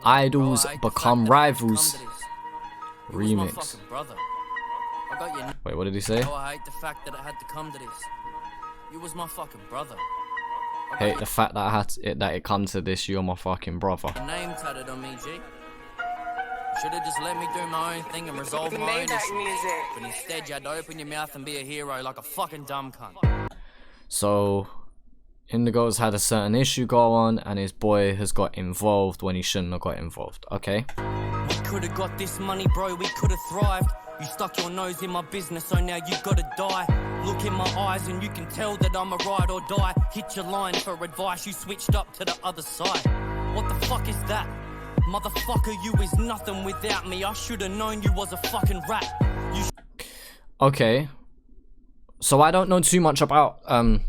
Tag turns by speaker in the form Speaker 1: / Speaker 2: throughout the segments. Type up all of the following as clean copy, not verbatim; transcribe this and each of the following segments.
Speaker 1: Idols become rivals. Remix. Wait, what did he say?
Speaker 2: I hate the fact that it had to come to this. You was my fucking brother.
Speaker 1: Hate the fact that it come to this. You're my fucking brother.
Speaker 2: Your name tatted on me, G. You should have just let me do my own thing and resolve my own issues. But instead, you had to open your mouth and be a hero like a fucking dumb cunt.
Speaker 1: So, Indigo's had a certain issue go on, and his boy has got involved when he shouldn't have got involved. Okay.
Speaker 2: We could have got this money, bro. We could have thrived. You stuck your nose in my business, so now you gotta die. Look in my eyes and you can tell that I'm a ride or die. Hit your line for advice, you switched up to the other side. What the fuck is that? Motherfucker, you is nothing without me. I should have known you was a fucking rat.
Speaker 1: Okay. So I don't know too much about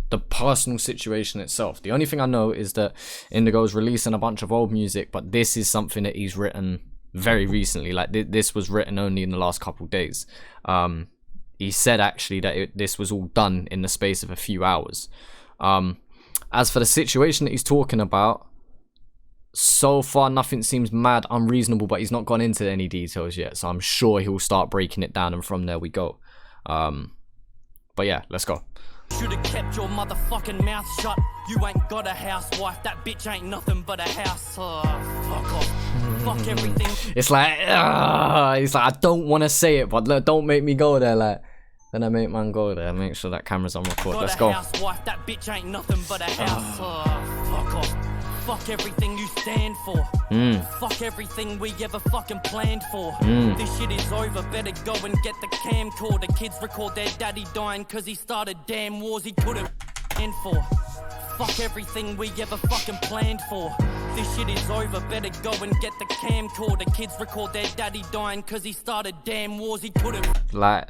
Speaker 1: the personal situation itself. The only thing I know is that Indigo's releasing a bunch of old music, but this is something that he's written very recently. Like this was written only in the last couple of days. He said actually that this was all done in the space of a few hours. As for the situation that he's talking about, so far nothing seems mad unreasonable, but he's not gone into any details yet, so I'm sure he'll start breaking it down, and from there we go. But yeah, let's go.
Speaker 2: Should have kept your motherfucking mouth shut. You ain't got a housewife. That bitch ain't nothing but a house. Oh, fuck off. Fuck everything.
Speaker 1: It's like I don't want to say it, but don't make me go there. Like, then I make man go there. Make sure that camera's on record. Let's go.
Speaker 2: Housewife. That bitch ain't nothing but a house. Oh, fuck off. Fuck everything you stand for. Fuck everything we ever fucking planned for. This shit is over, better go and get the camcorder. Kids record their daddy dying cause he started damn wars he couldn't stand for. Fuck everything we ever fucking planned for. This shit is over, better go and get the camcorder. Kids record their daddy dying cause he started damn wars he couldn't.
Speaker 1: Like,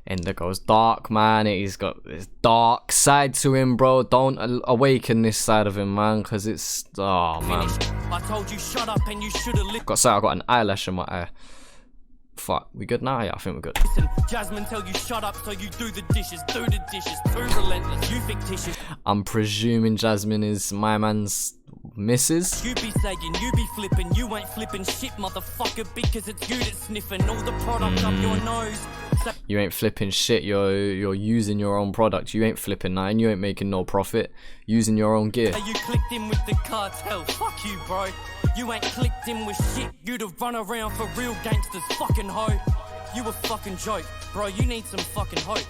Speaker 1: Indigo's dark, man. He's got this dark side to him, bro. Don't awaken this side of him, man, because it's, oh man.
Speaker 2: I told you shut up and you should have
Speaker 1: got to say, I got an eyelash in my eye. Fuck, we good now? Yeah, I think we're good.
Speaker 2: Listen, Jasmine tell you shut up so you do the dishes. Too relentless, you fictitious.
Speaker 1: I'm presuming Jasmine is my man's missus.
Speaker 2: You be saying, you be flipping, you ain't flipping shit, motherfucker, because it's you that's sniffing all the product up your nose. So
Speaker 1: you ain't flipping shit, you're using your own product. You ain't flipping nothing, you ain't making no profit. Using your own gear.
Speaker 2: You clicked in with the cartel, fuck you, bro. You ain't clicked in with shit, you'd have run around for real gangsters, fucking hoe. You a fucking joke, bro, you need some fucking hope.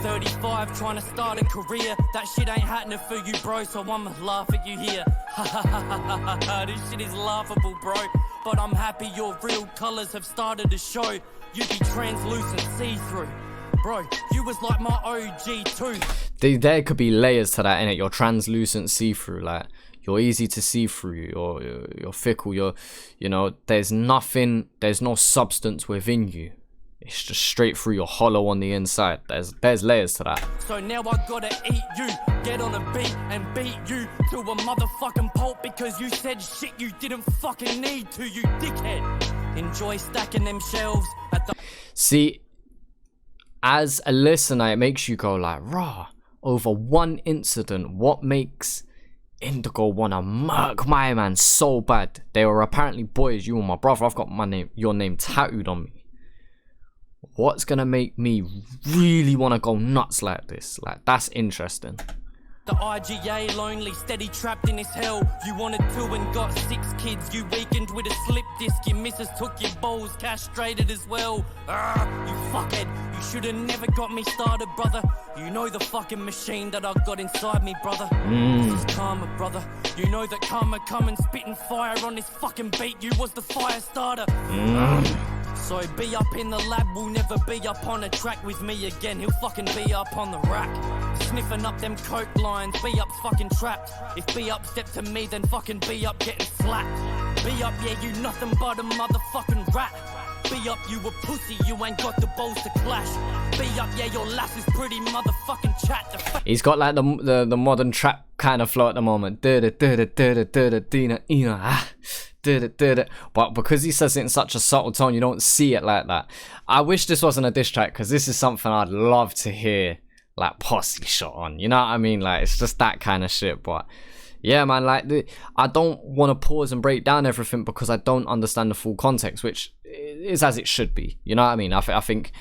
Speaker 2: 35 trying to start a career, that shit ain't happening for you, bro, so I'ma laugh at you here. This shit is laughable, bro, but I'm happy your real colours have started to show. You be translucent, see-through. Bro, you was like my OG too.
Speaker 1: There could be layers to that, innit? You're translucent, see-through, like you're easy to see through, you're fickle, you know, there's nothing, there's no substance within you. It's just straight through, you're hollow on the inside. There's layers to that.
Speaker 2: So now I gotta eat you, get on a beat and beat you to a motherfucking pulp because you said shit you didn't fucking need to, you dickhead. Enjoy stacking them shelves at the...
Speaker 1: See, as a listener, it makes you go like, rah, over one incident, what makes Indigo wanna murk my man so bad? They were apparently boys, you and my brother, I've got your name tattooed on me. What's gonna make me really wanna go nuts like this? Like, that's interesting.
Speaker 2: The IGA lonely, steady trapped in this hell. You wanted 2 and got 6 kids. You weakened with a slip disc. Your missus took your balls, castrated as well. You fuckhead. You should've never got me started, brother. You know the fucking machine that I've got inside me, brother. This is karma, brother. You know that karma come and spitting fire on this fucking beat. You was the fire starter. So be up in the lab, will never be up on a track with me again. He'll fucking be up on the rack, sniffing up them coke lines. Be up's fucking trapped. If be up step to me, then fucking be up getting slapped. Be up, yeah, you nothing but a motherfucking rat. Be up, you a pussy, you ain't got the balls to clash. Be up, yeah, your lass is pretty motherfucking chat.
Speaker 1: He's got like the modern trap kind of flow at the moment. But because he says it in such a subtle tone, you don't see it like that. I wish this wasn't a diss track, because this is something I'd love to hear like Posse shot on, you know what I mean? Like, it's just that kind of shit. But yeah, man, like I don't want to pause and break down everything because I don't understand the full context, which is as it should be. You know what I mean? I think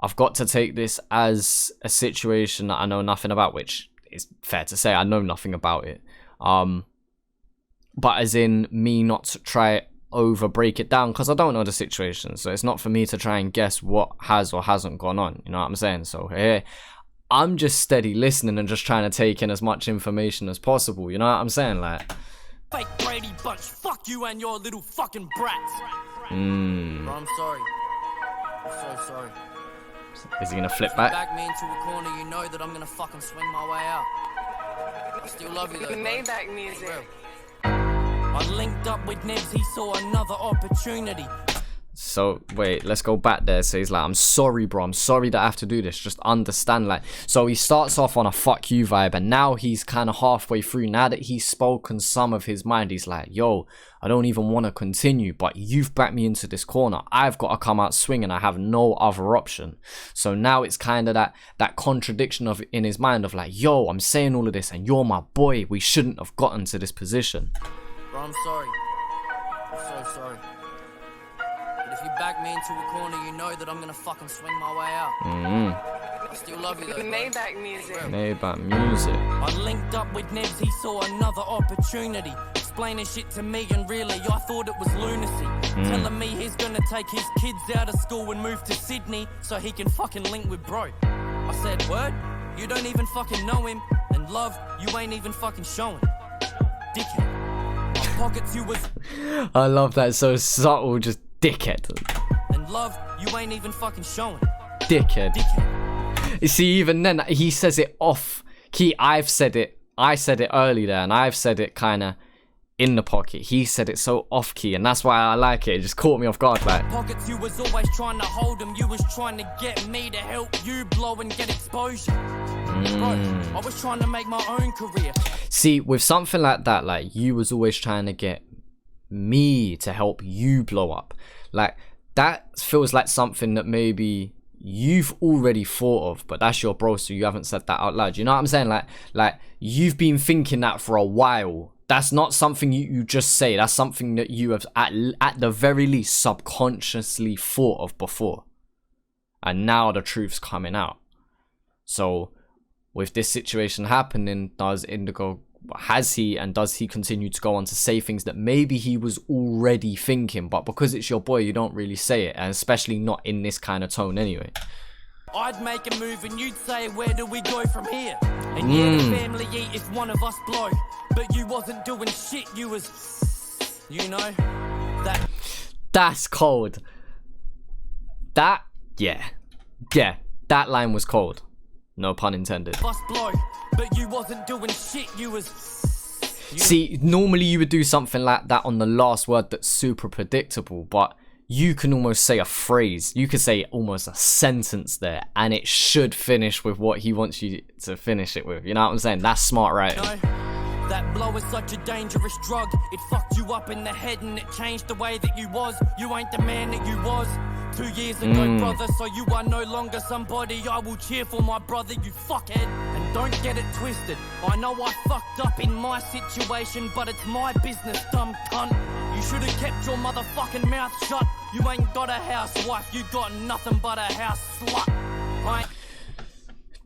Speaker 1: I've got to take this as a situation that I know nothing about, which is fair to say. I know nothing about it. But as in me not to try over break it down because I don't know the situation. So it's not for me to try and guess what has or hasn't gone on. You know what I'm saying? So here, I'm just steady listening and just trying to take in as much information as possible. You know what I'm saying? Like,
Speaker 2: fake Brady bunch, fuck you and your little fucking brats. Bro, I'm sorry. I'm so sorry.
Speaker 1: Is he gonna flip
Speaker 2: If you
Speaker 1: back?
Speaker 2: back me into a corner, you know that I'm gonna fucking swing my way out. I still love you though.
Speaker 3: Maybach music.
Speaker 2: I linked up with Nebs, he saw another opportunity.
Speaker 1: So wait, let's go back there. So he's like, I'm sorry, bro, I'm sorry that I have to do this, just understand. Like, so he starts off on a fuck you vibe, and now he's kind of halfway through. Now that he's spoken some of his mind, he's like, yo, I don't even want to continue, but you've backed me into this corner. I've got to come out swinging. I have no other option. So now it's kind of that contradiction of in his mind of like, yo, I'm saying all of this and you're my boy, we shouldn't have gotten to this position.
Speaker 2: Bro, I'm sorry. I'm so sorry. But if you back me into a corner, you know that I'm gonna fucking swing my way out. I still love you though.
Speaker 3: Maybach music.
Speaker 1: Maybach music.
Speaker 2: I linked up with Nebs, he saw another opportunity. Explaining shit to me, and really, I thought it was lunacy. Telling me he's gonna take his kids out of school and move to Sydney so he can fucking link with bro. I said, word? You don't even fucking know him, and love, you ain't even fucking showing. Dickhead. Pockets you was
Speaker 1: I love that, so subtle, just dickhead.
Speaker 2: and love you ain't even fucking showing.
Speaker 1: Dickhead.
Speaker 2: Dickhead.
Speaker 1: You see, even then he says it off key. I said it early there, and I've said it kind of in the pocket. He said it so off key, and that's why I like it. It just caught me off guard. Like,
Speaker 2: Pockets you was always trying to hold him. You was trying to get me to help you blow and get exposure. Bro, I was trying to make my own career.
Speaker 1: see, with something like that, like you was always trying to get me to help you blow up. Like, that feels like something that maybe you've already thought of, but that's your bro, so you haven't said that out loud. You know what I'm saying? Like you've been thinking that for a while. That's not something you just say. That's something that you have at the very least subconsciously thought of before, and now the truth's coming out. So with this situation happening, does he continue to go on to say things that maybe he was already thinking, but because it's your boy, you don't really say it, and especially not in this kind of tone anyway.
Speaker 2: I'd make a move and you'd say, where do we go from here? And yeah, the family eat if one of us blow. But you wasn't doing shit, you was, you know, that's
Speaker 1: cold. That line was cold. No pun intended.
Speaker 2: Us blow, but you wasn't doing shit, you was.
Speaker 1: See, normally you would do something like that on the last word that's super predictable, but you can almost say a phrase. You could say almost a sentence there, and it should finish with what he wants you to finish it with. You know what I'm saying? That's smart writing.
Speaker 2: That blow is such a dangerous drug. It fucked you up in the head and it changed the way that you was. You ain't the man that you was 2 years ago, brother. So you are no longer somebody I will cheer for, my brother, you fuckhead. And don't get it twisted. I know I fucked up in my situation, but it's my business, dumb cunt. You should have kept your motherfucking mouth shut. You ain't got a housewife, you got nothing but a house slut.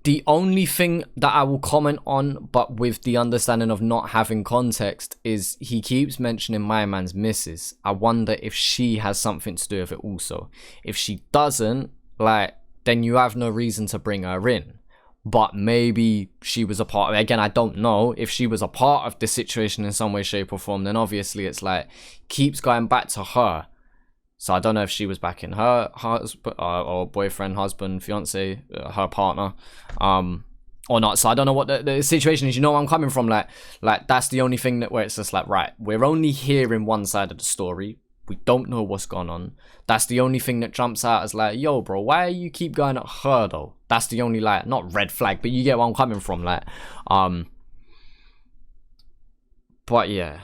Speaker 1: The only thing that I will comment on, but with the understanding of not having context, is he keeps mentioning my man's missus. I wonder if she has something to do with it also. If she doesn't, like, then you have no reason to bring her in. But maybe she was a part of it. Again, I don't know. If she was a part of the situation in some way, shape or form, then obviously it's like, keeps going back to her. So I don't know if she was back in her husband or boyfriend, husband, fiance, her partner, or not. So I don't know what the situation is. You know where I'm coming from? Like that's the only thing where it's just like, right, we're only hearing one side of the story. We don't know what's gone on. That's the only thing that jumps out as like, yo, bro, why you keep going at her though? That's the only, like, not red flag, but you get where I'm coming from. Like, but yeah,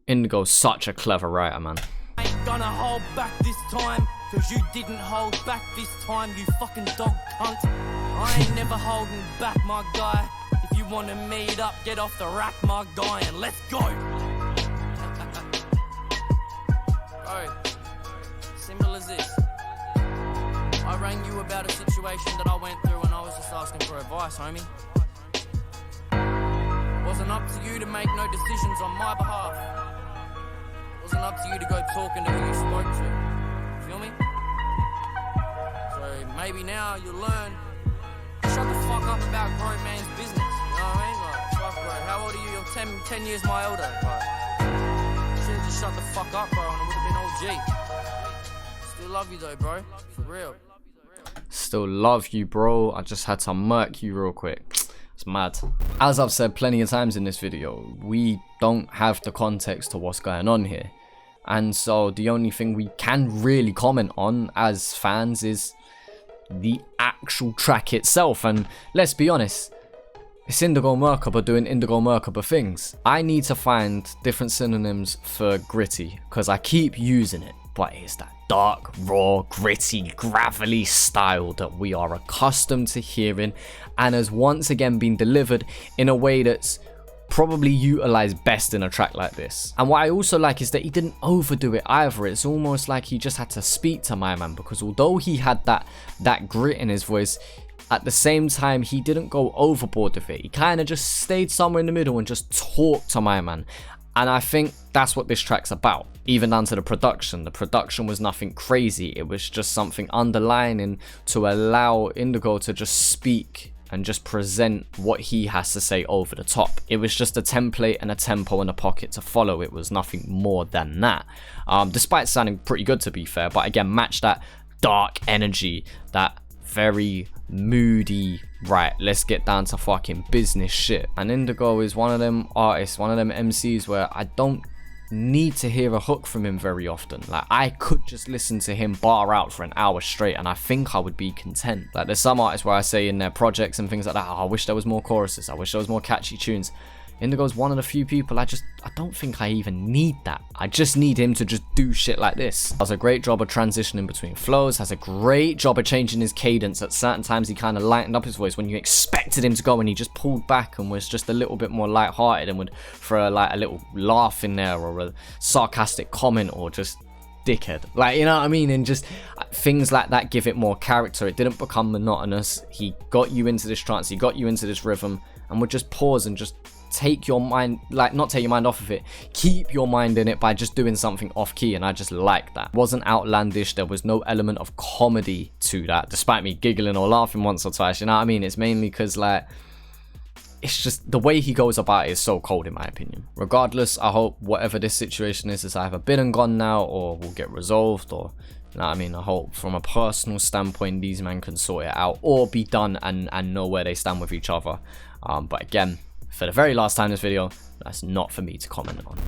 Speaker 1: Indigo's such a clever writer, man.
Speaker 2: Ain't gonna hold back this time, cause you didn't hold back this time, you fucking dog cunt. I ain't never holding back, my guy. If You wanna meet up, get off the rack, Mark dying. Let's go. Bro, simple as this. I rang you about a situation that I went through and I was just asking for advice, homie. Wasn't up to you to make no decisions on my behalf. Wasn't up to you to go talking to who you spoke to. Feel me? So maybe now you'll learn. Shut the fuck up about grown man's business. You know what I mean? Like, fuck, bro. How old are you? You're 10 years my older. Like, should've just shut the fuck up, bro, and it would've been OG. Still love you though, bro. For real.
Speaker 1: Still love you, bro. I just had to murk you real quick. It's mad. As I've said plenty of times in this video, we don't have the context to what's going on here. And so the only thing we can really comment on as fans is the actual track itself. And let's be honest, it's Indigo Merkaba doing Indigo Merkaba things. I need to find different synonyms for gritty because I keep using it, but it's that dark, raw, gritty, gravelly style that we are accustomed to hearing and has once again been delivered in a way that's probably utilized best in a track like this. And what I also like is that he didn't overdo it either. It's almost like he just had to speak to my man, because although he had that grit in his voice, at the same time he didn't go overboard with it. He kind of just stayed somewhere in the middle and just talked to my man. And I think that's what this track's about. Even down to the production. The production was nothing crazy. It was just something underlining to allow Indigo to just speak and just present what he has to say over the top. It was just a template and a tempo and a pocket to follow. It was nothing more than that. Despite sounding pretty good, to be fair. But again, match that dark energy, that very moody, right, let's get down to fucking business shit. And Indigo is one of them artists, one of them MCs where I don't need to hear a hook from him very often. Like, I could just listen to him bar out for an hour straight and I think I would be content. Like, there's some artists where I say in their projects and things like that, oh, I wish there was more choruses, I wish there was more catchy tunes. Indigo's one of the few people I don't think I even need that. I just need him to just do shit like this. Does a great job of transitioning between flows, has a great job of changing his cadence. At certain times he kind of lightened up his voice when you expected him to go, and he just pulled back and was just a little bit more light-hearted and would throw like a little laugh in there or a sarcastic comment or just dickhead, like, you know what I mean? And just things like that give it more character. It didn't become monotonous. He got you into this trance, he got you into this rhythm, and would just pause and just take your mind, like, not take your mind off of it, keep your mind in it by just doing something off key. And I just like that. It wasn't outlandish, there was no element of comedy to that, despite me giggling or laughing once or twice, you know what I mean? It's mainly because, like, it's just the way he goes about it is so cold in my opinion. Regardless, I hope whatever this situation is either been and gone now or will get resolved, or, you know what I mean, I hope from a personal standpoint these men can sort it out or be done and know where they stand with each other. But again, for the very last time in this video, that's not for me to comment on.